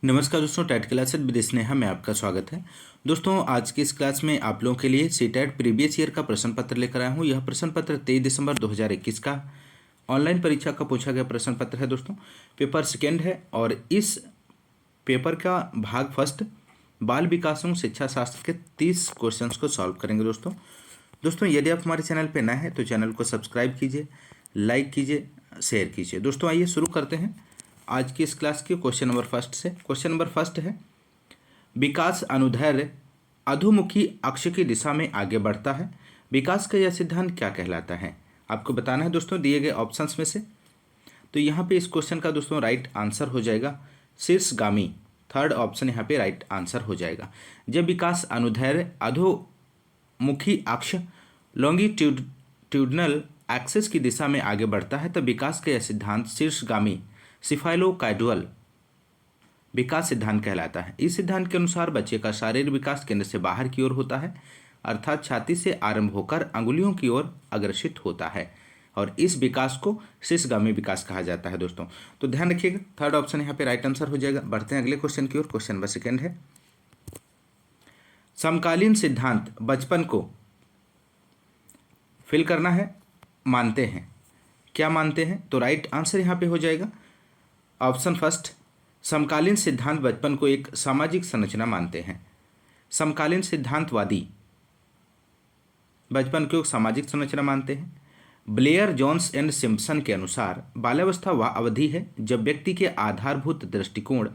नमस्कार दोस्तों, TET classes with Sneha में आपका स्वागत है। दोस्तों, आज की इस क्लास में आप लोगों के लिए सीटेट प्रीवियस ईयर का प्रश्न पत्र लेकर आया हूँ। यह प्रश्न पत्र 23 दिसंबर 2021 का ऑनलाइन परीक्षा का पूछा गया प्रश्न पत्र है। दोस्तों, पेपर सेकेंड है और इस पेपर का भाग फर्स्ट बाल विकास एवं शिक्षा शास्त्र के 30 क्वेश्चंस को सॉल्व करेंगे। दोस्तों यदि आप हमारे चैनल पर नए हैं तो चैनल को सब्सक्राइब कीजिए, लाइक कीजिए, शेयर कीजिए। दोस्तों आइए शुरू करते हैं आज की इस क्लास के क्वेश्चन नंबर फर्स्ट से। क्वेश्चन नंबर फर्स्ट है, विकास अनुदैर्ध्य अधोमुखी अक्ष की दिशा में आगे बढ़ता है। विकास का यह सिद्धांत क्या कहलाता है? आपको बताना है दोस्तों दिए गए ऑप्शंस में से। तो यहाँ पे इस क्वेश्चन का दोस्तों राइट आंसर हो जाएगा शीर्षगामी। थर्ड ऑप्शन यहाँ पे राइट आंसर हो जाएगा। जब विकास अनुदैर्ध्य अधोमुखी अक्ष लॉन्गिट्यूडनल एक्सिस की दिशा में आगे बढ़ता है तब विकास का यह सिद्धांत शीर्षगामी सिफाइलोकाइडल विकास सिद्धांत कहलाता है। इस सिद्धांत के अनुसार बच्चे का शारीरिक विकास केंद्र से बाहर की ओर होता है, अर्थात छाती से आरंभ होकर अंगुलियों की ओर अग्रसित होता है और इस विकास को शीर्षगामी विकास कहा जाता है। दोस्तों तो ध्यान रखिएगा, थर्ड ऑप्शन यहाँ पे राइट आंसर हो जाएगा। बढ़ते हैं अगले क्वेश्चन की ओर। क्वेश्चन नंबर सेकेंड है, समकालीन सिद्धांत बचपन को फिल करना है मानते हैं। क्या मानते हैं? तो राइट आंसर यहाँ पे हो जाएगा ऑप्शन फर्स्ट, समकालीन सिद्धांत बचपन को एक सामाजिक संरचना मानते हैं। समकालीन सिद्धांतवादी बचपन को एक सामाजिक संरचना मानते हैं। ब्लेयर, जोन्स एंड सिम्पसन के अनुसार बाल्यावस्था वह अवधि है जब व्यक्ति के आधारभूत दृष्टिकोण,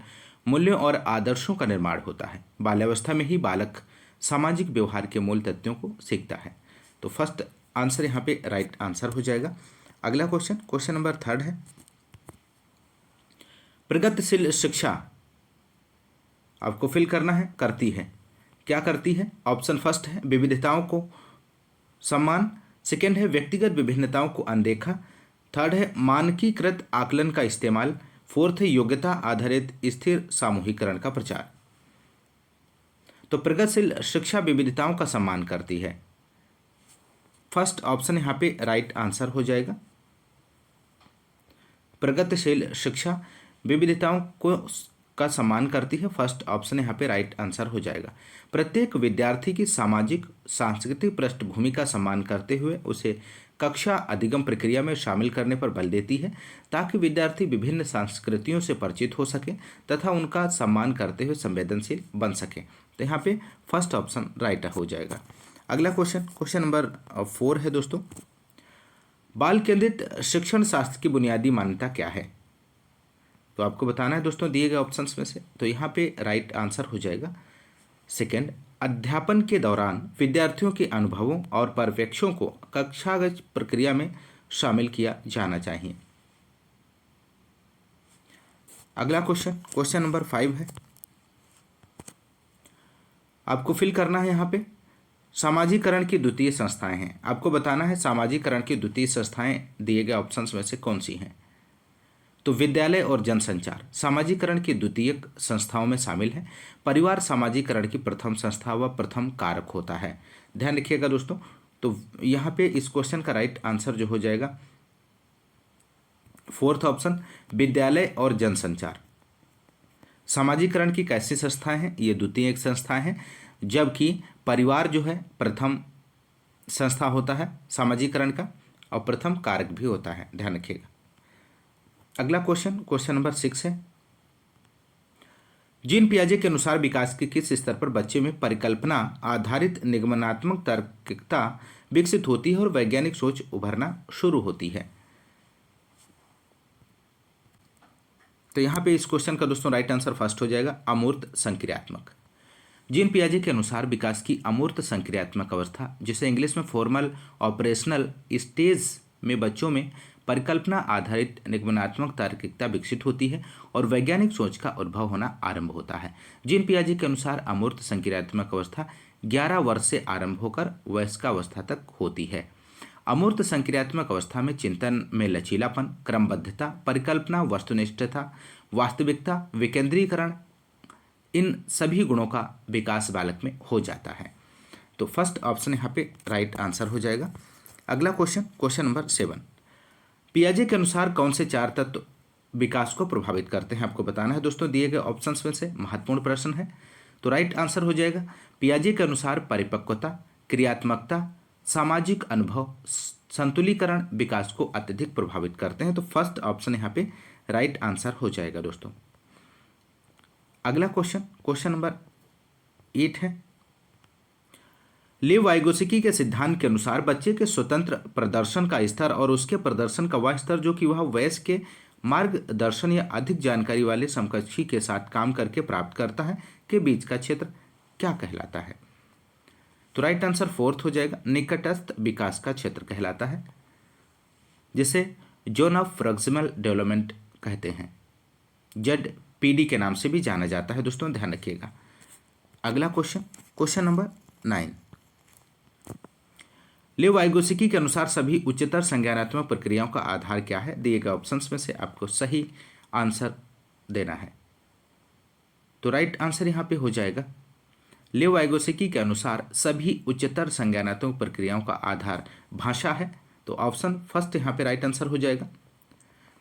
मूल्यों और आदर्शों का निर्माण होता है। बाल्यावस्था में ही बालक सामाजिक व्यवहार के मूल तत्वों को सीखता है। तो फर्स्ट आंसर यहाँ पे राइट आंसर हो जाएगा। अगला क्वेश्चन, क्वेश्चन नंबर थर्ड है, प्रगतिशील शिक्षा आपको फिल करना है करती है। क्या करती है? ऑप्शन फर्स्ट है विविधताओं को सम्मान, सेकेंड है व्यक्तिगत विभिन्नताओं को अनदेखा, थर्ड है मानकीकृत आकलन का इस्तेमाल, फोर्थ है योग्यता आधारित स्थिर सामूहिकरण का प्रचार। तो प्रगतिशील शिक्षा विविधताओं का सम्मान करती है। फर्स्ट ऑप्शन यहाँ पे राइट आंसर हो जाएगा। प्रगतिशील शिक्षा विविधताओं को का सम्मान करती है। फर्स्ट ऑप्शन यहाँ पे राइट आंसर हो जाएगा। प्रत्येक विद्यार्थी की सामाजिक सांस्कृतिक पृष्ठभूमि का सम्मान करते हुए उसे कक्षा अधिगम प्रक्रिया में शामिल करने पर बल देती है ताकि विद्यार्थी विभिन्न संस्कृतियों से परिचित हो सके तथा उनका सम्मान करते हुए संवेदनशील बन सके। तो यहाँ पे फर्स्ट ऑप्शन राइट हो जाएगा। अगला क्वेश्चन, क्वेश्चन नंबर 4 है दोस्तों, बाल केंद्रित शिक्षण शास्त्र की बुनियादी मान्यता क्या है? तो आपको बताना है दोस्तों दिए गए ऑप्शंस में से। तो यहाँ पे राइट आंसर हो जाएगा सेकंड, अध्यापन के दौरान विद्यार्थियों के अनुभवों और पर्यवेक्षणों को कक्षागत प्रक्रिया में शामिल किया जाना चाहिए। अगला क्वेश्चन, क्वेश्चन नंबर 5 है, आपको फिल करना है यहाँ पे सामाजिकरण की द्वितीय संस्थाएं हैं। आपको बताना है सामाजिकरण की द्वितीय संस्थाएं दिए गए ऑप्शंस में से कौन सी हैं। तो विद्यालय और जनसंचार सामाजिकरण की द्वितीयक संस्थाओं में शामिल है। परिवार सामाजिकरण की प्रथम संस्था व प्रथम कारक होता है। ध्यान रखिएगा दोस्तों। तो यहाँ पे इस क्वेश्चन का राइट आंसर जो हो जाएगा फोर्थ ऑप्शन, विद्यालय और जनसंचार। सामाजिकरण की कैसी संस्थाएं हैं? ये द्वितीय संस्थाएं हैं, जबकि परिवार जो है प्रथम संस्था होता है सामाजिकरण का और प्रथम कारक भी होता है। ध्यान रखिएगा। अगला क्वेश्चन, क्वेश्चन नंबर 6 है, जीन पियाजे के अनुसार विकास के किस स्तर पर बच्चे में परिकल्पना आधारित निगमनात्मक तार्किकता विकसित होती है और वैज्ञानिक सोच उभरना शुरू होती है? तो यहां पे इस क्वेश्चन का दोस्तों राइट आंसर फर्स्ट हो जाएगा अमूर्त संक्रियात्मक। जीन पियाजे के अनुसार विकास की अमूर्त संक्रियात्मक अवस्था, जिसे इंग्लिश में फॉर्मल ऑपरेशनल स्टेज में बच्चों में परिकल्पना आधारित निगमनात्मक तार्किकता विकसित होती है और वैज्ञानिक सोच का उद्भव होना आरंभ होता है। जीन पियाजे के अनुसार अमूर्त संक्रियात्मक अवस्था 11 वर्ष से आरंभ होकर वयस्कावस्था तक होती है। अमूर्त संक्रियात्मक अवस्था में चिंतन में लचीलापन, क्रमबद्धता, परिकल्पना, वस्तुनिष्ठता, वास्तविकता, विकेंद्रीकरण, इन सभी गुणों का विकास बालक में हो जाता है। तो फर्स्ट ऑप्शन यहाँ पे राइट आंसर हो जाएगा। अगला क्वेश्चन, क्वेश्चन नंबर 7, पियाजे के अनुसार कौन से 4 तत्व विकास को प्रभावित करते हैं? आपको बताना है दोस्तों, दिए गए ऑप्शंस में से महत्वपूर्ण प्रश्न है। तो राइट आंसर हो जाएगा पियाजे के अनुसार परिपक्वता, क्रियात्मकता, सामाजिक अनुभव, संतुलीकरण विकास को अत्यधिक प्रभावित करते हैं। तो फर्स्ट ऑप्शन यहाँ पे राइट आंसर हो जाएगा दोस्तों। अगला क्वेश्चन नंबर 8 है। लेव वाइगोत्स्की के सिद्धांत के अनुसार बच्चे के स्वतंत्र प्रदर्शन का स्तर और उसके प्रदर्शन का वह स्तर जो कि वह वयस्क के मार्गदर्शन या अधिक जानकारी वाले समकक्षी के साथ काम करके प्राप्त करता है के बीच का क्षेत्र क्या कहलाता है? तो राइट आंसर फोर्थ हो जाएगा, निकटस्थ विकास का क्षेत्र कहलाता है, जिसे जोन ऑफ प्रॉक्सिमल डेवलपमेंट कहते हैं, ZPD के नाम से भी जाना जाता है दोस्तों, ध्यान रखिएगा। अगला क्वेश्चन नंबर 9। लेव वाइगोत्स्की के अनुसार सभी उच्चतर संज्ञानात्मक प्रक्रियाओं का आधार क्या है? दिए गए ऑप्शंस में से आपको सही आंसर देना है। तो राइट आंसर यहाँ पे हो जाएगा, लेव वाइगोत्स्की के अनुसार सभी उच्चतर संज्ञानात्मक प्रक्रियाओं का आधार भाषा है। तो ऑप्शन फर्स्ट यहाँ पे राइट आंसर हो जाएगा।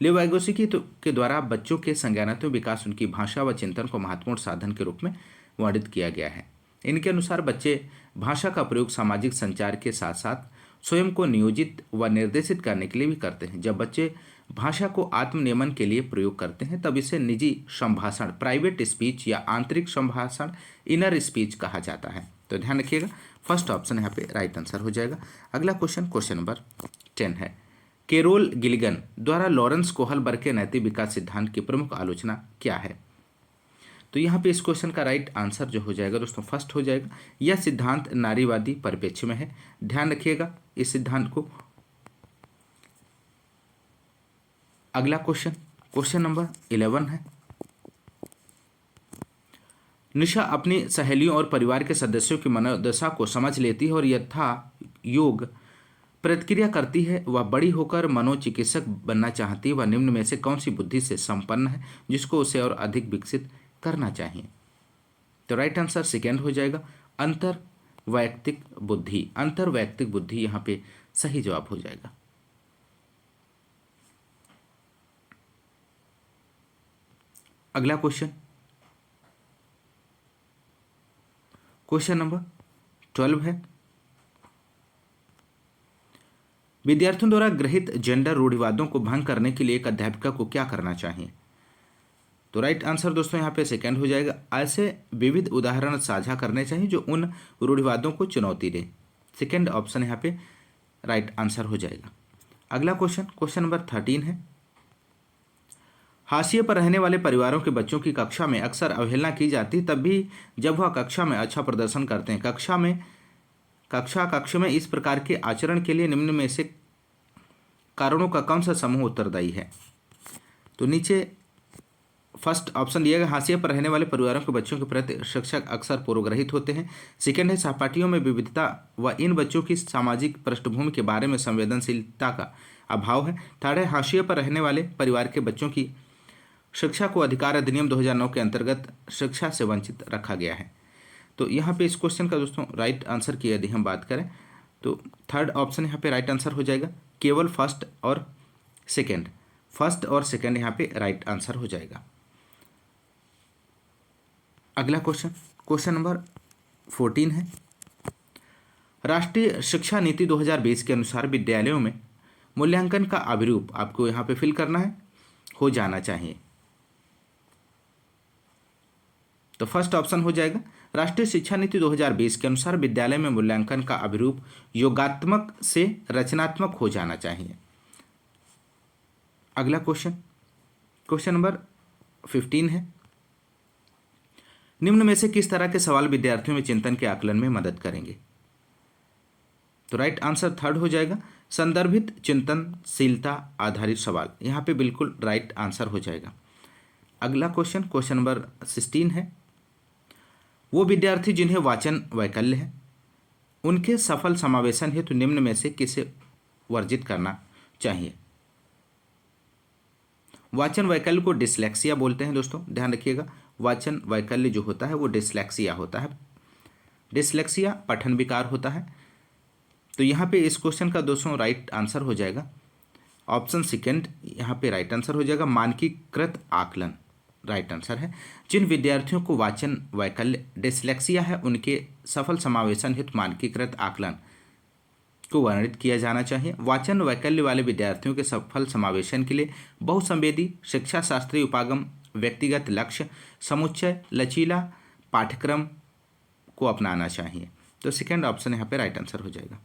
लेव वाइगोत्स्की के द्वारा बच्चों के संज्ञानात्मक विकास उनकी भाषा व चिंतन को महत्वपूर्ण साधन के रूप में वर्णित किया गया है। इनके अनुसार बच्चे भाषा का प्रयोग सामाजिक संचार के साथ साथ स्वयं को नियोजित व निर्देशित करने के लिए भी करते हैं। जब बच्चे भाषा को आत्मनियमन के लिए प्रयोग करते हैं तब इसे निजी संभाषण, प्राइवेट स्पीच या आंतरिक संभाषण, इनर स्पीच कहा जाता है। तो ध्यान रखिएगा, फर्स्ट ऑप्शन यहाँ पे राइट आंसर हो जाएगा। अगला क्वेश्चन नंबर 10 है। कैरोल गिलिगन द्वारा लॉरेंस कोहलबर्ग के नैतिक विकास सिद्धांत की प्रमुख आलोचना क्या है? तो यहाँ पे इस क्वेश्चन का राइट आंसर जो हो जाएगा दोस्तों फर्स्ट हो जाएगा, यह सिद्धांत नारीवादी परिप्रेक्ष्य में है। ध्यान रखिएगा इस सिद्धांत को। अगला क्वेश्चन नंबर 11 है। निशा अपनी सहेलियों और परिवार के सदस्यों की मनोदशा को समझ लेती है और यथा योग प्रतिक्रिया करती है। वह बड़ी होकर मनोचिकित्सक बनना चाहती है। वह निम्न में से कौन सी बुद्धि से संपन्न है जिसको उसे और अधिक विकसित करना चाहिए? तो राइट आंसर सेकेंड हो जाएगा, अंतर्वैयक्तिक बुद्धि। अंतर्वैयक्तिक बुद्धि यहाँ पे सही जवाब हो जाएगा। अगला क्वेश्चन नंबर 12 है। विद्यार्थियों द्वारा गृहीत जेंडर रूढ़िवादों को भंग करने के लिए एक अध्यापिका को क्या करना चाहिए? तो राइट आंसर दोस्तों यहाँ पे सेकंड हो जाएगा, ऐसे विविध उदाहरण साझा करने चाहिए जो उन रूढ़िवादों को चुनौती दे। सेकंड ऑप्शन यहाँ पे राइट आंसर हो जाएगा। अगला क्वेश्चन नंबर 13 है। हाशिए पर रहने वाले परिवारों के बच्चों की कक्षा में अक्सर अवहेलना की जाती तब भी जब वह कक्षा में अच्छा प्रदर्शन करते हैं। कक्षा में इस प्रकार के आचरण के लिए निम्न में से कारणों का कौन सा समूह उत्तरदायी है? तो नीचे फर्स्ट ऑप्शन दिया गया, हाशिए पर रहने वाले परिवारों के बच्चों के प्रति शिक्षक अक्सर पूर्वग्रहित होते हैं। सेकेंड है, सहपाठियों में विविधता व इन बच्चों की सामाजिक पृष्ठभूमि के बारे में संवेदनशीलता का अभाव है। थर्ड है, हाशिए पर रहने वाले परिवार के बच्चों की शिक्षा को अधिकार अधिनियम 2009 के अंतर्गत शिक्षा से वंचित रखा गया है। तो यहाँ पे इस क्वेश्चन का दोस्तों राइट आंसर की यदि हम बात करें तो थर्ड ऑप्शन यहाँ पे राइट आंसर हो जाएगा, केवल फर्स्ट और सेकेंड यहाँ पे राइट आंसर हो जाएगा। अगला क्वेश्चन नंबर 14 है। राष्ट्रीय शिक्षा नीति 2020 के अनुसार विद्यालयों में मूल्यांकन का अभिरूप आपको यहाँ पे फिल करना है, हो जाना चाहिए। तो फर्स्ट ऑप्शन हो जाएगा, राष्ट्रीय शिक्षा नीति 2020 के अनुसार विद्यालय में मूल्यांकन का अभिरूप योगात्मक से रचनात्मक हो जाना चाहिए। अगला क्वेश्चन नंबर 15 है। निम्न में से किस तरह के सवाल विद्यार्थियों में चिंतन के आकलन में मदद करेंगे? तो राइट आंसर थर्ड हो जाएगा, संदर्भित चिंतनशीलता आधारित सवाल। यहाँ पे बिल्कुल राइट आंसर हो जाएगा। अगला क्वेश्चन नंबर 16 है। वो विद्यार्थी जिन्हें वाचन वैकल्य है उनके सफल समावेशन हेतु निम्न में से किसे वर्जित करना चाहिए? वाचन वैकल्य को डिसलेक्सिया बोलते हैं दोस्तों, ध्यान रखिएगा। वाचन वैकल्य जो होता है वो डिसलेक्सिया होता है। डिसलेक्सिया पठन विकार होता है। तो यहाँ पे इस क्वेश्चन का दोस्तों राइट आंसर हो जाएगा ऑप्शन सेकेंड यहाँ पे राइट आंसर हो जाएगा, मानकीकृत आकलन राइट आंसर है। जिन विद्यार्थियों को वाचन वैकल्य डिसलेक्सिया है उनके सफल समावेशन हेतु मानकीकृत आकलन को वर्णित किया जाना चाहिए। वाचन वैकल्य वाले विद्यार्थियों के सफल समावेशन के लिए बहुसंवेदी शिक्षा शास्त्रीय उपागम, व्यक्तिगत लक्ष्य, समुच्चय, लचीला पाठ्यक्रम को अपनाना चाहिए। तो सेकेंड ऑप्शन यहाँ पे राइट आंसर हो जाएगा।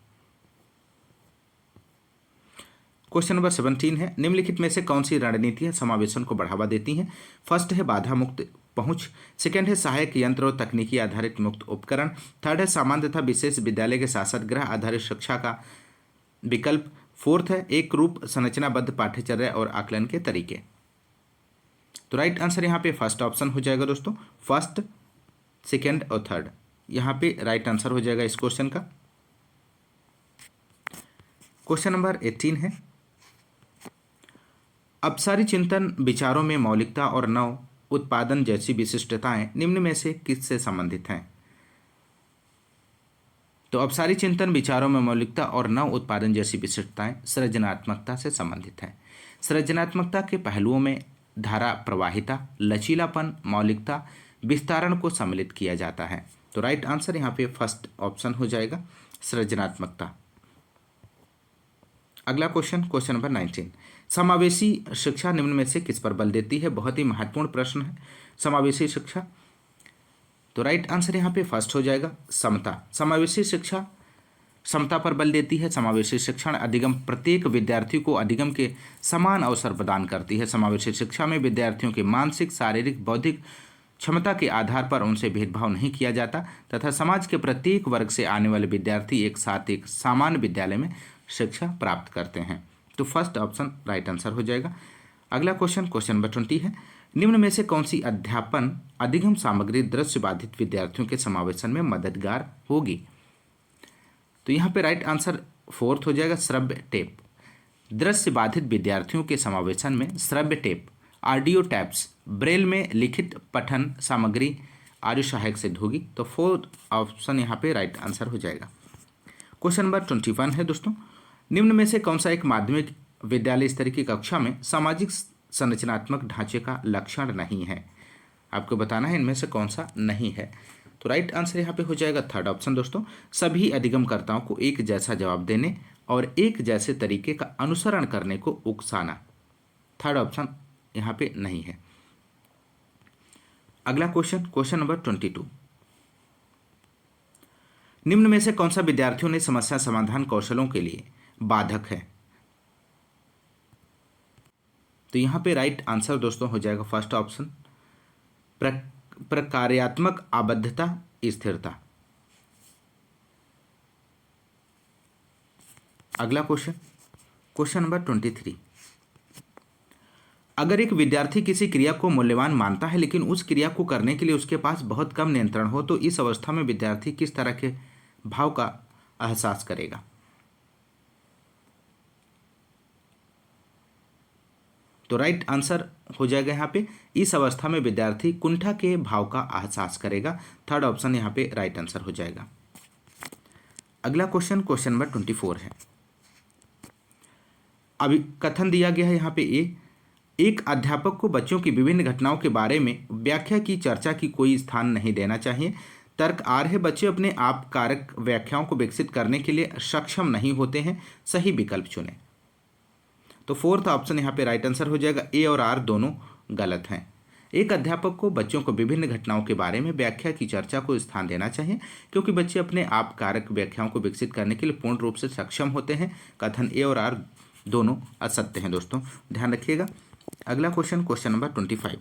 क्वेश्चन नंबर 17 है, निम्नलिखित में से कौन सी रणनीतियां समावेशन को बढ़ावा देती हैं? फर्स्ट है बाधा मुक्त पहुंच, सेकेंड है सहायक यंत्र और तकनीकी आधारित मुक्त उपकरण, थर्ड है सामान्य तथा विशेष विद्यालय के साथ साथ गृह आधारित शिक्षा का विकल्प, फोर्थ है एक रूप संरचनाबद्ध पाठ्यचर्या और आकलन के तरीके। तो राइट आंसर यहाँ पे फर्स्ट ऑप्शन हो जाएगा दोस्तों, फर्स्ट, सेकेंड और थर्ड यहाँ पे राइट आंसर हो जाएगा इस क्वेश्चन का। क्वेश्चन नंबर 18 है, अपसारी चिंतन विचारों में मौलिकता और नव उत्पादन जैसी विशिष्टताएं निम्न में से किससे संबंधित हैं? तो अपसारी चिंतन विचारों में मौलिकता और नव उत्पादन जैसी विशिष्टताएं सृजनात्मकता से संबंधित हैं। सृजनात्मकता के पहलुओं में धारा प्रवाहिता, लचीलापन, मौलिकता, विस्तारण को सम्मिलित किया जाता है। तो राइट आंसर यहाँ पे फर्स्ट ऑप्शन हो जाएगा, सृजनात्मकता। अगला क्वेश्चन, क्वेश्चन नंबर 19, समावेशी शिक्षा निम्न में से किस पर बल देती है? बहुत ही महत्वपूर्ण प्रश्न है समावेशी शिक्षा। तो राइट आंसर यहाँ पे फर्स्ट हो जाएगा, समता। समावेशी शिक्षा समता पर बल देती है। समावेशी शिक्षण अधिगम प्रत्येक विद्यार्थी को अधिगम के समान अवसर प्रदान करती है। समावेशी शिक्षा में विद्यार्थियों के मानसिक, शारीरिक, बौद्धिक क्षमता के आधार पर उनसे भेदभाव नहीं किया जाता तथा समाज के प्रत्येक वर्ग से आने वाले विद्यार्थी एक साथ एक सामान्य विद्यालय में शिक्षा प्राप्त करते हैं। तो फर्स्ट ऑप्शन राइट आंसर हो जाएगा। अगला क्वेश्चन, क्वेश्चन नंबर 20 है, निम्न में से कौन सी अध्यापन अधिगम सामग्री दृश्य बाधित विद्यार्थियों के समावेशन में मददगार होगी? तो यहाँ पे राइट आंसर फोर्थ हो जाएगा, श्रव्य टेप। दृश्य बाधित विद्यार्थियों के समावेशन में श्रव्य टेप, ऑडियो टैप्स, ब्रेल में लिखित पठन सामग्री आदि सहायक सिद्ध होगी। तो फोर्थ ऑप्शन यहाँ पे राइट आंसर हो जाएगा। क्वेश्चन नंबर 21 है दोस्तों, निम्न में से कौन सा एक माध्यमिक विद्यालय स्तर की कक्षा में सामाजिक संरचनात्मक ढांचे का लक्षण नहीं है? आपको बताना है इनमें से कौन सा नहीं है। तो राइट आंसर यहाँ पे हो जाएगा थर्ड ऑप्शन दोस्तों, सभी अधिगमकर्ताओं को एक जैसा जवाब देने और एक जैसे तरीके का अनुसरण करने को उकसाना। थर्ड ऑप्शन यहाँ पे नहीं है। अगला क्वेश्चन, क्वेश्चन नंबर 22, निम्न में से कौन सा विद्यार्थियों ने समस्या समाधान कौशलों के लिए बाधक है? तो यहां पे राइट आंसर दोस्तों हो जाएगा फर्स्ट ऑप्शन, प्रकार्यात्मक आबद्धता, स्थिरता। अगला क्वेश्चन, क्वेश्चन नंबर 23, अगर एक विद्यार्थी किसी क्रिया को मूल्यवान मानता है लेकिन उस क्रिया को करने के लिए उसके पास बहुत कम नियंत्रण हो तो इस अवस्था में विद्यार्थी किस तरह के भाव का एहसास करेगा? तो राइट आंसर हो जाएगा यहाँ पे, इस अवस्था में विद्यार्थी कुंठा के भाव का एहसास करेगा। थर्ड ऑप्शन यहाँ पे राइट आंसर हो जाएगा। अगला क्वेश्चन, क्वेश्चन नंबर 24 है, अभी कथन दिया गया है यहाँ पे एक अध्यापक को बच्चों की विभिन्न घटनाओं के बारे में व्याख्या की चर्चा की कोई स्थान नहीं देना चाहिए। तर्क आर है, बच्चे अपने आप कारक व्याख्याओं को विकसित करने के लिए सक्षम नहीं होते हैं, सही विकल्प चुनें। तो फोर्थ ऑप्शन यहाँ पे राइट आंसर हो जाएगा, ए और आर दोनों गलत हैं। एक अध्यापक को बच्चों को विभिन्न घटनाओं के बारे में व्याख्या की चर्चा को स्थान देना चाहिए क्योंकि बच्चे अपने आप कारक व्याख्याओं को विकसित करने के लिए पूर्ण रूप से सक्षम होते हैं। कथन ए और आर दोनों असत्य हैं दोस्तों, ध्यान रखिएगा। अगला क्वेश्चन, क्वेश्चन नंबर 25,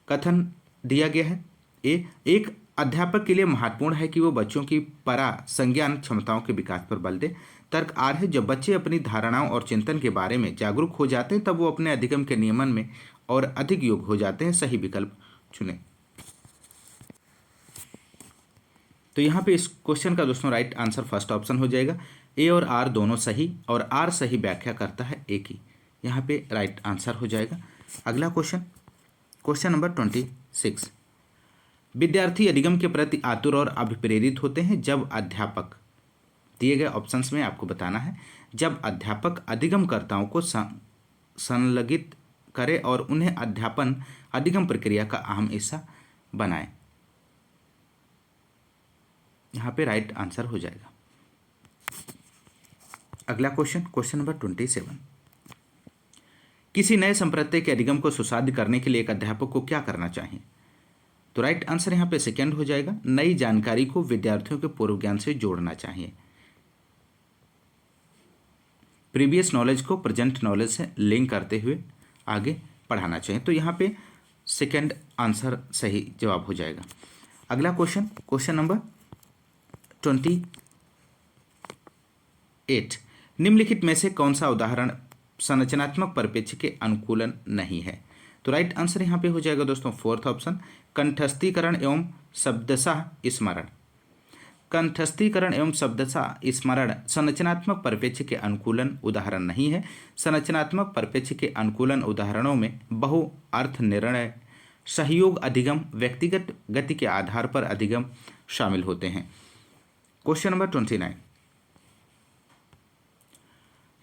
कथन दिया गया है एक अध्यापक के लिए महत्वपूर्ण है कि वो बच्चों की परा संज्ञान क्षमताओं के विकास पर बल दे। तर्क आर है, जब बच्चे अपनी धारणाओं और चिंतन के बारे में जागरूक हो जाते हैं तब वो अपने अधिगम के नियमन में और अधिक योग्य हो जाते हैं, सही विकल्प चुनें। तो यहाँ पे इस क्वेश्चन का दोस्तों राइट आंसर फर्स्ट ऑप्शन हो जाएगा, ए और आर दोनों सही और आर सही व्याख्या करता है ए की, यहाँ पे राइट आंसर हो जाएगा। अगला क्वेश्चन, क्वेश्चन नंबर 26, विद्यार्थी अधिगम के प्रति आतुर और अभिप्रेरित होते हैं जब अध्यापक दिए गए ऑप्शंस में आपको बताना है जब अध्यापक अधिगमकर्ताओं को संलगित करे और उन्हें अध्यापन अधिगम प्रक्रिया का अहम हिस्सा बनाए। यहाँ पे राइट आंसर हो जाएगा। अगला क्वेश्चन नंबर 27। किसी नए संप्रदाय के अधिगम को सुसाध्य करने के लिए एक अध्यापक को क्या करना चाहिए? तो राइट आंसर यहाँ पे सेकंड हो जाएगा, नई जानकारी को विद्यार्थियों के पूर्व ज्ञान से जोड़ना चाहिए। प्रीवियस नॉलेज को प्रेजेंट नॉलेज से लिंक करते हुए आगे पढ़ाना चाहिए। तो यहाँ पे सेकंड आंसर सही जवाब हो जाएगा। अगला क्वेश्चन नंबर 28। निम्नलिखित में से कौन सा उदाहरण संरचनात्मक परिप्रेक्ष्य के अनुकूलन नहीं है? तो राइट आंसर यहाँ पे हो जाएगा दोस्तों फोर्थ ऑप्शन, कंठस्थीकरण एवं शब्दशः स्मरण। कंठस्थीकरण एवं शब्दशः स्मरण संरचनात्मक परिप्रेक्ष्य के अनुकूलन उदाहरण नहीं है। संरचनात्मक परिप्रेक्ष्य के अनुकूलन उदाहरणों में बहु अर्थ निर्णय, सहयोग अधिगम, व्यक्तिगत गति के आधार पर अधिगम शामिल होते हैं। Question number 29।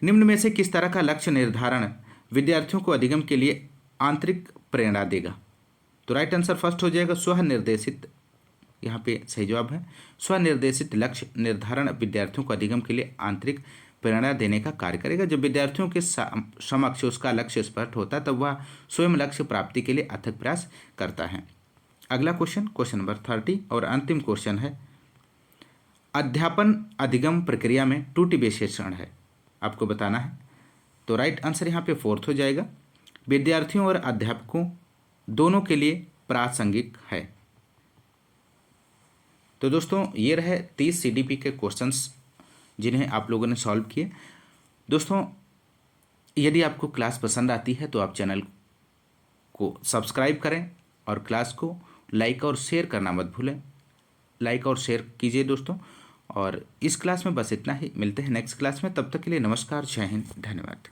निम्न में से किस तरह का लक्ष्य निर्धारण विद्यार्थियों को अधिगम के लिए आंतरिक प्रेरणा देगा? तो राइट आंसर फर्स्ट हो जाएगा स्वनिर्देशित। यहाँ पे सही जवाब है स्वनिर्देशित लक्ष्य निर्धारण विद्यार्थियों को अधिगम के लिए आंतरिक प्रेरणा देने का कार्य करेगा। जब विद्यार्थियों के समक्ष उसका लक्ष्य स्पष्ट होता है तब वह स्वयं लक्ष्य प्राप्ति के लिए अथक प्रयास करता है। अगला क्वेश्चन नंबर 30 और अंतिम क्वेश्चन है, अध्यापन अधिगम प्रक्रिया में त्रुटि विशेषण है, आपको बताना है। तो राइट आंसर यहाँ पे फोर्थ हो जाएगा, विद्यार्थियों और अध्यापकों दोनों के लिए प्रासंगिक है। तो दोस्तों ये रहे 30 CDP के क्वेश्चंस जिन्हें आप लोगों ने सॉल्व किए। दोस्तों यदि आपको क्लास पसंद आती है तो आप चैनल को सब्सक्राइब करें और क्लास को लाइक और शेयर करना मत भूलें। लाइक और शेयर कीजिए दोस्तों। और इस क्लास में बस इतना ही, मिलते हैं नेक्स्ट क्लास में, तब तक के लिए नमस्कार, जय हिंद, धन्यवाद।